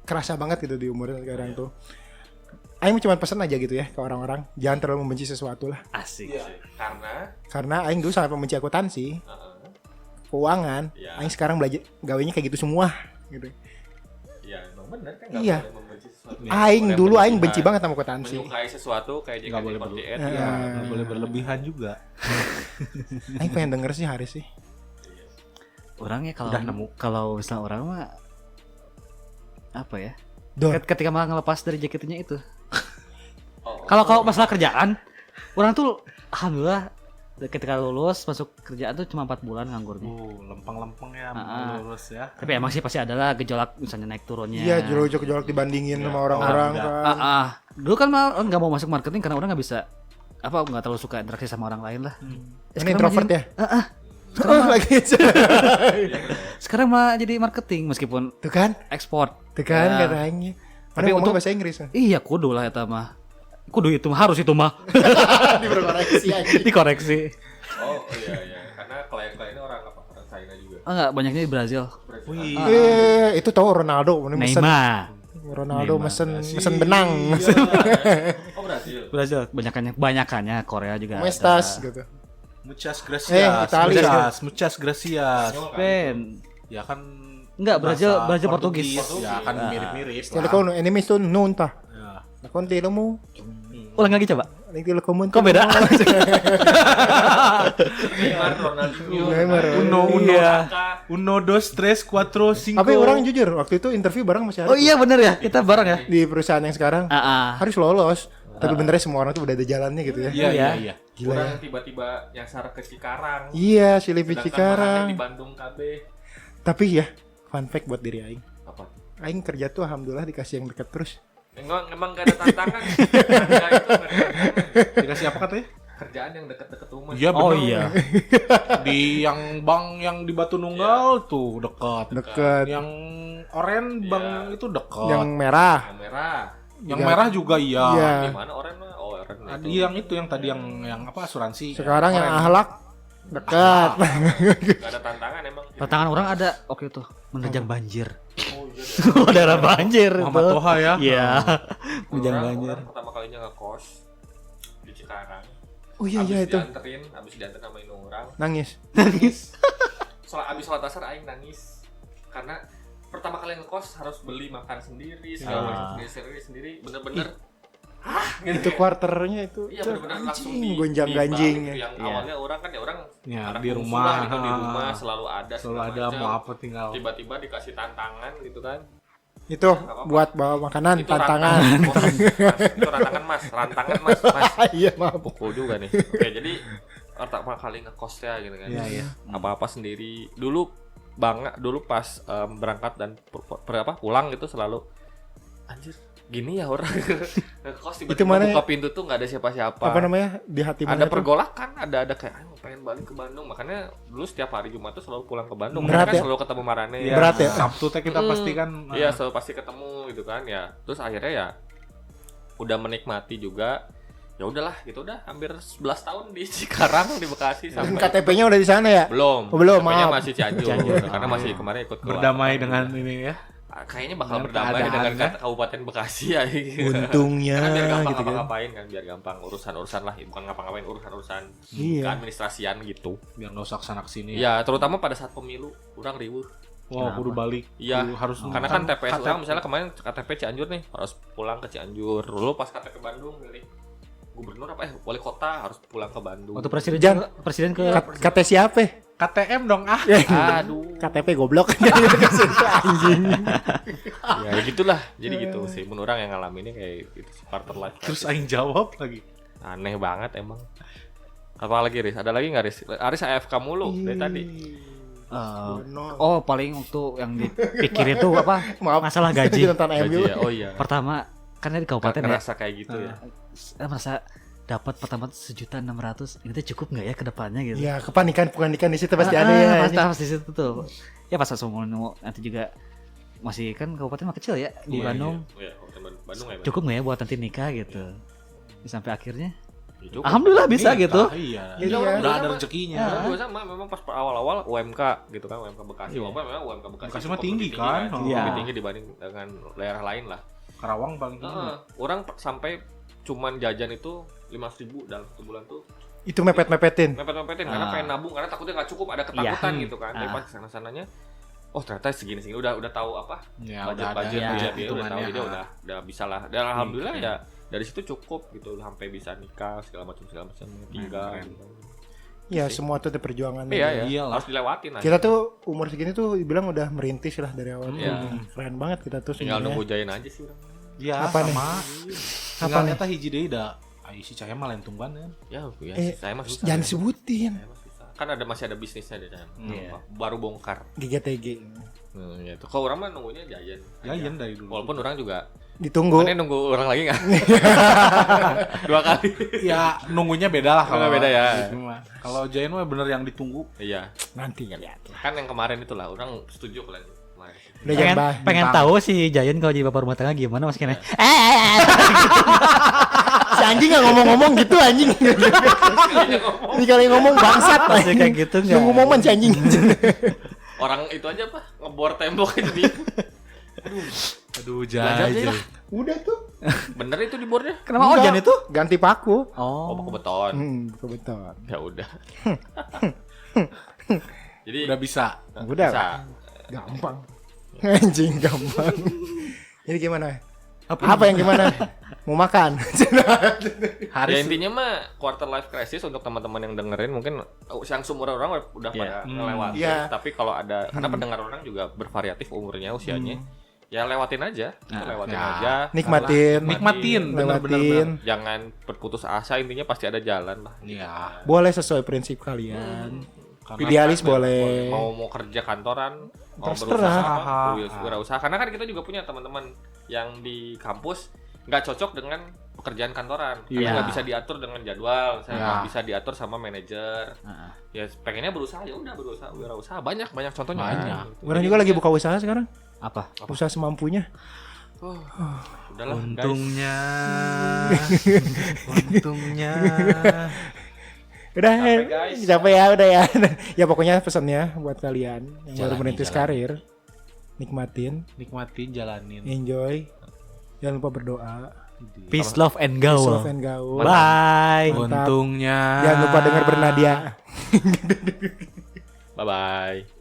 [SPEAKER 2] kerasa banget gitu di umur sekarang tuh. Aing cuma pesan aja gitu ya ke orang-orang, jangan terlalu membenci sesuatu lah.
[SPEAKER 4] Asik.
[SPEAKER 3] Iya.
[SPEAKER 2] Karena Aing dulu sangat membenci akuntansi, keuangan. Aing sekarang belajar gawainya kayak gitu semua gitu.
[SPEAKER 3] Iya, emang bener kan
[SPEAKER 2] Iya.
[SPEAKER 3] boleh membenci sesuatu.
[SPEAKER 2] Aing dulu Aing benci banget sama akuntansi.
[SPEAKER 3] Menyukai sesuatu kayak
[SPEAKER 5] Nggak boleh
[SPEAKER 3] JKT48.
[SPEAKER 5] Nggak boleh berlebihan juga.
[SPEAKER 2] Aing pengen denger sih Haris sih.
[SPEAKER 4] Orangnya kalau
[SPEAKER 5] Udah nemu.
[SPEAKER 4] kalau misalnya orang mah apa ya?
[SPEAKER 2] Dor.
[SPEAKER 4] Ketika malah ngelepas dari jaketnya itu.
[SPEAKER 3] Oh.
[SPEAKER 4] Kalau masalah kerjaan, orang tuh alhamdulillah ketika lulus masuk kerjaan tuh cuma 4 bulan nganggurnya.
[SPEAKER 5] Lempeng-lempeng ya lulus ya.
[SPEAKER 4] Tapi emang sih pasti adalah gejolak misalnya naik turunnya.
[SPEAKER 2] Iya, jolok-jolok dibandingin sama orang-orang kan.
[SPEAKER 4] Dulu kan malah nggak mau masuk marketing karena orang nggak bisa nggak terlalu suka interaksi sama orang lain lah.
[SPEAKER 2] Ini introvert ya? Lagi
[SPEAKER 4] Sekarang mah jadi marketing meskipun
[SPEAKER 2] tuh kan?
[SPEAKER 4] ekspor.
[SPEAKER 2] Tuh kan
[SPEAKER 4] Ya.
[SPEAKER 2] kata Aingnya.
[SPEAKER 4] Tapi
[SPEAKER 2] Tapi ngomong
[SPEAKER 4] untuk-
[SPEAKER 2] bahasa Inggris kan?
[SPEAKER 4] Iya kudu lah eta mah. Kudu itu mah harus itu mah
[SPEAKER 2] Diperkoreksi aja.
[SPEAKER 4] dikoreksi.
[SPEAKER 3] Oh iya. Karena klien-kliennya orang apa? Orang China juga.
[SPEAKER 4] Enggak, banyaknya di Brazil.
[SPEAKER 5] Wih.
[SPEAKER 2] Itu tahu Ronaldo, mesen
[SPEAKER 4] Neymar.
[SPEAKER 2] Ronaldo
[SPEAKER 5] Neymar,
[SPEAKER 2] mesen
[SPEAKER 5] Brasil.
[SPEAKER 2] mesen benang,
[SPEAKER 3] Oh Brasil.
[SPEAKER 4] Brazil banyakannya Korea juga.
[SPEAKER 2] Mestas
[SPEAKER 4] ada.
[SPEAKER 2] gitu.
[SPEAKER 5] Muchas gracias.
[SPEAKER 2] Italia.
[SPEAKER 5] Muchas gracias.
[SPEAKER 4] Spain.
[SPEAKER 5] Ya kan
[SPEAKER 4] Enggak, Brazil
[SPEAKER 5] bahasa
[SPEAKER 4] Portugis.
[SPEAKER 5] Ya kan mirip-mirip.
[SPEAKER 2] Setelah
[SPEAKER 5] lah.
[SPEAKER 2] kau enemy tuh nunta.
[SPEAKER 5] Ya.
[SPEAKER 2] Nakon tilo mo.
[SPEAKER 4] Ulang lagi coba.
[SPEAKER 2] Lagi tilo komun.
[SPEAKER 4] Kok beda?
[SPEAKER 3] Neymar, Ronaldinho,
[SPEAKER 2] Neymar.
[SPEAKER 5] Uno,
[SPEAKER 4] Iya.
[SPEAKER 5] uno, dos, tres, cuatro, cinco.
[SPEAKER 2] Tapi orang jujur waktu itu interview bareng masih
[SPEAKER 4] Oh iya bener ya, kita bareng ya.
[SPEAKER 2] di perusahaan yang sekarang harus lolos. Tapi benernya semua orang tuh udah ada jalannya gitu ya.
[SPEAKER 5] Iya.
[SPEAKER 2] Gila ya.
[SPEAKER 3] Orang tiba-tiba nyasar ke Cikarang.
[SPEAKER 2] Iya, si Livi
[SPEAKER 3] Sedangkan
[SPEAKER 2] Cikarang.
[SPEAKER 3] Marannya di Bandung KB.
[SPEAKER 2] Tapi ya, fun fact buat diri Aing.
[SPEAKER 3] Apa?
[SPEAKER 2] Aing kerja tuh alhamdulillah dikasih yang dekat terus.
[SPEAKER 3] Emang gak ada tantangan. Enggak, itu nggak ada tantangan.
[SPEAKER 5] Dikasih apa katanya?
[SPEAKER 3] Kerjaan yang deket-deket rumah.
[SPEAKER 5] Iya benar.
[SPEAKER 4] Oh iya.
[SPEAKER 5] Di yang bank yang di Batu Nunggal tuh dekat.
[SPEAKER 2] Dekat.
[SPEAKER 5] Yang oren bank itu dekat.
[SPEAKER 2] Yang merah.
[SPEAKER 3] Yang merah.
[SPEAKER 5] Yang merah juga iya.
[SPEAKER 2] Iya.
[SPEAKER 3] Di mana orang mah? Oh, orang
[SPEAKER 5] Ada
[SPEAKER 3] itu.
[SPEAKER 5] yang itu yang tadi yang apa asuransi.
[SPEAKER 2] Sekarang yang
[SPEAKER 5] Oren.
[SPEAKER 2] ahlak dekat.
[SPEAKER 3] Gak ada tantangan emang.
[SPEAKER 4] Tantangan orang ada oke tuh menerjang banjir.
[SPEAKER 3] Oh iya.
[SPEAKER 4] Daerah banjir
[SPEAKER 5] Muhammad
[SPEAKER 4] itu.
[SPEAKER 5] Toha ya.
[SPEAKER 4] Iya. Menerjang banjir.
[SPEAKER 3] Orang pertama kalinya ngekos di Cikarang.
[SPEAKER 2] Oh iya itu.
[SPEAKER 3] Abis dianterin sama indung orang.
[SPEAKER 2] Nangis.
[SPEAKER 3] Abis sholat asar aing nangis. Karena pertama kali ngekos harus beli makan sendiri, segala macam sendiri. Bener-bener
[SPEAKER 2] Itu quarternya itu.
[SPEAKER 3] iya bener-bener langsung di
[SPEAKER 2] gonjang-ganjing.
[SPEAKER 3] gitu. Yang awalnya orang kan orang
[SPEAKER 5] Ya,
[SPEAKER 3] anak
[SPEAKER 5] di
[SPEAKER 3] bungsu
[SPEAKER 5] rumah,
[SPEAKER 3] lah gitu, di rumah selalu ada
[SPEAKER 5] Selalu
[SPEAKER 3] segala
[SPEAKER 5] ada
[SPEAKER 3] macam.
[SPEAKER 5] mau apa tinggal.
[SPEAKER 3] Tiba-tiba dikasih tantangan gitu kan.
[SPEAKER 2] Itu buat bawa makanan,
[SPEAKER 3] Itu
[SPEAKER 2] tantangan.
[SPEAKER 3] rantangan, Mas. Itu rantangan mas.
[SPEAKER 2] Iya, maaf.
[SPEAKER 3] Pukul juga nih. Oke, jadi pertama kali ngekos ya gitu kan.
[SPEAKER 5] Iya.
[SPEAKER 3] Apa-apa sendiri. Dulu pas berangkat dan pulang gitu selalu anjir gini ya orang ngekos
[SPEAKER 2] Itu
[SPEAKER 3] tiba-tiba
[SPEAKER 2] mana
[SPEAKER 3] buka pintu tuh nggak ada siapa-siapa.
[SPEAKER 2] Apa namanya? Di hati mana
[SPEAKER 3] Ada
[SPEAKER 2] itu?
[SPEAKER 3] pergolakan, ada kayak pengen balik ke Bandung. Makanya dulu setiap hari Jumat tuh selalu pulang ke Bandung.
[SPEAKER 2] Berat
[SPEAKER 3] Makanya kan
[SPEAKER 2] ya?
[SPEAKER 3] selalu ketemu Marane.
[SPEAKER 5] Iya,
[SPEAKER 2] Berat ya?
[SPEAKER 5] Sabtu teh kita pasti kan.
[SPEAKER 3] Iya, selalu pasti ketemu gitu kan ya. Terus akhirnya ya udah menikmati juga. Ya udahlah, gitu udah hampir 11 tahun di Cikarang di Bekasi
[SPEAKER 2] Dan
[SPEAKER 3] sampai
[SPEAKER 2] KTP-nya udah di sana ya?
[SPEAKER 3] belum.
[SPEAKER 2] Oh, belum,
[SPEAKER 3] KTP-nya
[SPEAKER 2] maaf.
[SPEAKER 3] masih Cianjur karena masih kemarin ikut keluar.
[SPEAKER 5] Berdamai dengan ini ya.
[SPEAKER 3] Kayaknya bakal
[SPEAKER 5] Dengan
[SPEAKER 3] berdamai
[SPEAKER 5] keadaan,
[SPEAKER 3] dengan
[SPEAKER 5] kan?
[SPEAKER 3] Kabupaten Bekasi ya.
[SPEAKER 2] Untungnya
[SPEAKER 3] Karena biar gampang
[SPEAKER 2] gitu kan.
[SPEAKER 3] ngapa-ngapain kan, biar gampang urusan-urusan lah, bukan ngapa-ngapain urusan-urusan
[SPEAKER 2] Iya.
[SPEAKER 3] keadministrasian gitu.
[SPEAKER 5] Biar nggak usah kesana kesini.
[SPEAKER 3] Ya, terutama pada saat pemilu, orang riweuh.
[SPEAKER 5] Wah, kudu balik.
[SPEAKER 3] Iya,
[SPEAKER 5] Kudu harus
[SPEAKER 3] karena kan TPS orang misalnya kemarin KTP Cianjur nih, harus pulang ke Cianjur. Dulu pas KTP Bandung milih gubernur wali kota harus pulang ke Bandung.
[SPEAKER 4] Waktu presiden
[SPEAKER 2] Jan.
[SPEAKER 4] presiden ke
[SPEAKER 2] Kata siapa?
[SPEAKER 5] KTM dong ah.
[SPEAKER 3] Aduh.
[SPEAKER 2] KTP goblok. Anjing.
[SPEAKER 3] Ya gitulah. Jadi gitu sih. Menurut orang yang ngalaminnya kayak gitu sih, quarter life
[SPEAKER 5] Terus
[SPEAKER 3] crisis.
[SPEAKER 5] aing jawab lagi.
[SPEAKER 3] Aneh banget emang. Apa lagi Riz? Ada lagi nggak Riz? Aris AFK mulu dari tadi.
[SPEAKER 4] oh paling waktu yang dipikirin tuh apa?
[SPEAKER 2] Maaf.
[SPEAKER 4] Masalah gaji.
[SPEAKER 2] Nonton MU.
[SPEAKER 3] Gaji ya? Oh iya.
[SPEAKER 4] Pertama kan di kabupaten ya.
[SPEAKER 3] Ngerasa kayak gitu ya.
[SPEAKER 4] Merasa dapat pertama 1.600.000 ini tuh cukup nggak ya ke depannya gitu.
[SPEAKER 2] Ya, kepanikan di situ pasti ada ya.
[SPEAKER 4] Pasti situ tuh. Ya pas semua nanti juga masih kan kabupaten mah kecil ya di Bandung.
[SPEAKER 3] Iya, Bandung ya.
[SPEAKER 4] Cukup nggak ya buat nanti nikah gitu. Sampai akhirnya
[SPEAKER 3] Ya cukup.
[SPEAKER 4] alhamdulillah bisa gitu.
[SPEAKER 5] Iya.
[SPEAKER 2] Iya.
[SPEAKER 5] Udah ada
[SPEAKER 3] Sama.
[SPEAKER 5] rezekinya.
[SPEAKER 3] Gue sama memang pas awal-awal UMK gitu kan, UMK Bekasi. Walaupun memang UMK Bekasi
[SPEAKER 5] Bekasi mah
[SPEAKER 3] cukup
[SPEAKER 5] tinggi
[SPEAKER 3] lebih
[SPEAKER 5] kan?
[SPEAKER 3] cukup
[SPEAKER 4] Iya.
[SPEAKER 3] lebih tinggi dibanding dengan daerah lain lah.
[SPEAKER 5] Karawang paling tinggi.
[SPEAKER 3] Orang sampai cuman jajan itu 5.000 dalam 1 bulan tuh
[SPEAKER 2] Itu mepet-mepetin.
[SPEAKER 3] mepet-mepetin karena pengen nabung, karena takutnya nggak cukup, ada ketakutan gitu kan. Tapi pas sana-sananya oh ternyata segini udah tahu apa
[SPEAKER 5] Ya,
[SPEAKER 3] budget
[SPEAKER 4] ada,
[SPEAKER 3] dia
[SPEAKER 4] ya,
[SPEAKER 3] udah tahu, jadi
[SPEAKER 5] hitungannya.
[SPEAKER 3] udah bisa lah. Dan alhamdulillah ya dari situ cukup gitu sampai bisa nikah segala macam tinggal.
[SPEAKER 5] keren.
[SPEAKER 2] Ya semua tuh ada perjuangan.
[SPEAKER 3] Iya ya,
[SPEAKER 5] Iyalah.
[SPEAKER 3] harus dilewatin aja.
[SPEAKER 2] Kita tuh umur segini tuh dibilang udah merintis lah dari awal.
[SPEAKER 3] Iya.
[SPEAKER 2] Tuh. Keren banget kita tuh
[SPEAKER 3] Tinggal
[SPEAKER 2] sebenarnya.
[SPEAKER 3] nunggu jain aja sih orang.
[SPEAKER 5] Iya,
[SPEAKER 2] Apa nih?
[SPEAKER 5] sama.
[SPEAKER 2] Apa
[SPEAKER 5] Tinggal
[SPEAKER 2] nih?
[SPEAKER 5] nyata hiji deui da ai si Cahaya mah lain tunggan kan.
[SPEAKER 3] Ya, saya mah susah.
[SPEAKER 2] Jangan
[SPEAKER 3] ya.
[SPEAKER 2] disebutin.
[SPEAKER 3] Saya mah susah. Kan masih ada bisnisnya deh kan.
[SPEAKER 4] Iya.
[SPEAKER 3] Baru bongkar.
[SPEAKER 2] GGTG.
[SPEAKER 3] Ya tuh. Kalau orang mah nunggunya jajan.
[SPEAKER 5] Jajan dari dulu.
[SPEAKER 3] Walaupun orang juga
[SPEAKER 2] Ditunggu.
[SPEAKER 3] Mana nunggu orang lagi nggak? 2 kali.
[SPEAKER 5] Ya nunggunya beda lah kalau
[SPEAKER 3] Beda ya.
[SPEAKER 5] gitu mah. Kalau Jayan mah bener yang ditunggu.
[SPEAKER 3] Iya.
[SPEAKER 2] Nanti ya lihat.
[SPEAKER 3] Kan yang kemarin itulah orang setuju kalau yang kemarin.
[SPEAKER 2] Udah jangan
[SPEAKER 4] Pengen,
[SPEAKER 2] bahas.
[SPEAKER 4] pengen tahu si Jayan kalau jadi bapak rumah tangga gimana Mas Kene.
[SPEAKER 2] Si anjing gak ngomong-ngomong gitu anjing. Ini kali ngomong bangsat
[SPEAKER 4] Pasti kayak gitu enggak?
[SPEAKER 2] Nunggu momen si anjing.
[SPEAKER 3] Orang itu aja apa? Ngebor tembok aja di.
[SPEAKER 5] Aduh,
[SPEAKER 3] Belajar aja
[SPEAKER 5] Jajan.
[SPEAKER 3] lah.
[SPEAKER 2] Udah tuh.
[SPEAKER 3] Bener itu di bornya?
[SPEAKER 4] Kenapa
[SPEAKER 2] Enggak.
[SPEAKER 4] Ojan itu?
[SPEAKER 2] Ganti paku.
[SPEAKER 3] Oh,
[SPEAKER 4] Oh.
[SPEAKER 3] pakai beton.
[SPEAKER 2] Kebetulan.
[SPEAKER 3] Ya udah. Jadi
[SPEAKER 5] Udah bisa.
[SPEAKER 2] Udah
[SPEAKER 3] bisa.
[SPEAKER 2] lah. Gampang. Anjing gampang. Jadi gimana? Apa yang gimana? Mau makan?
[SPEAKER 3] Ya intinya mah quarter life crisis untuk teman-teman yang dengerin mungkin yang seumuran orang udah pada ngelewatin.
[SPEAKER 2] Iya.
[SPEAKER 3] Tapi kalau ada karena pendengar orang juga bervariatif umurnya, usianya. Ya lewatin aja. Lewatin
[SPEAKER 5] ya.
[SPEAKER 3] aja.
[SPEAKER 2] Nikmatin.
[SPEAKER 5] Nikmatin, bener-bener.
[SPEAKER 2] Lewatin.
[SPEAKER 3] Jangan berputus asa, intinya pasti ada jalan lah.
[SPEAKER 5] Iya.
[SPEAKER 2] Boleh sesuai prinsip kalian.
[SPEAKER 5] Karena
[SPEAKER 2] Idealis
[SPEAKER 5] kan
[SPEAKER 2] boleh.
[SPEAKER 3] Mau kerja kantoran, mau
[SPEAKER 2] Terserah.
[SPEAKER 3] berusaha, wirausaha. Karena kan kita juga punya teman-teman yang di kampus nggak cocok dengan pekerjaan kantoran, karena
[SPEAKER 4] Iya.
[SPEAKER 3] nggak bisa diatur dengan jadwal, saya nggak
[SPEAKER 5] Ya.
[SPEAKER 3] bisa diatur sama manajer. Ya pengennya berusaha, ya udah berusaha, wirausaha banyak contohnya.
[SPEAKER 5] Banyak.
[SPEAKER 3] Gitu.
[SPEAKER 2] Orang juga lagi buka usaha sekarang.
[SPEAKER 4] Apa?
[SPEAKER 2] Usaha semampunya.
[SPEAKER 3] Udahlah, guys.
[SPEAKER 5] Untungnya. Untungnya.
[SPEAKER 2] Udah,
[SPEAKER 3] Capek, guys.
[SPEAKER 2] capek ya, udah ya. Ya pokoknya pesannya buat kalian yang baru
[SPEAKER 5] Jalani,
[SPEAKER 2] merintis
[SPEAKER 5] jalani.
[SPEAKER 2] karir, nikmatin,
[SPEAKER 5] Nikmatin, jalanin.
[SPEAKER 2] enjoy, jangan lupa berdoa,
[SPEAKER 4] Peace, love, and
[SPEAKER 2] peace,
[SPEAKER 4] gaul.
[SPEAKER 2] love, and gaul.
[SPEAKER 4] Bye.
[SPEAKER 2] Mantap.
[SPEAKER 5] Untungnya.
[SPEAKER 2] Jangan lupa dengar bernadia.
[SPEAKER 3] Bye bye.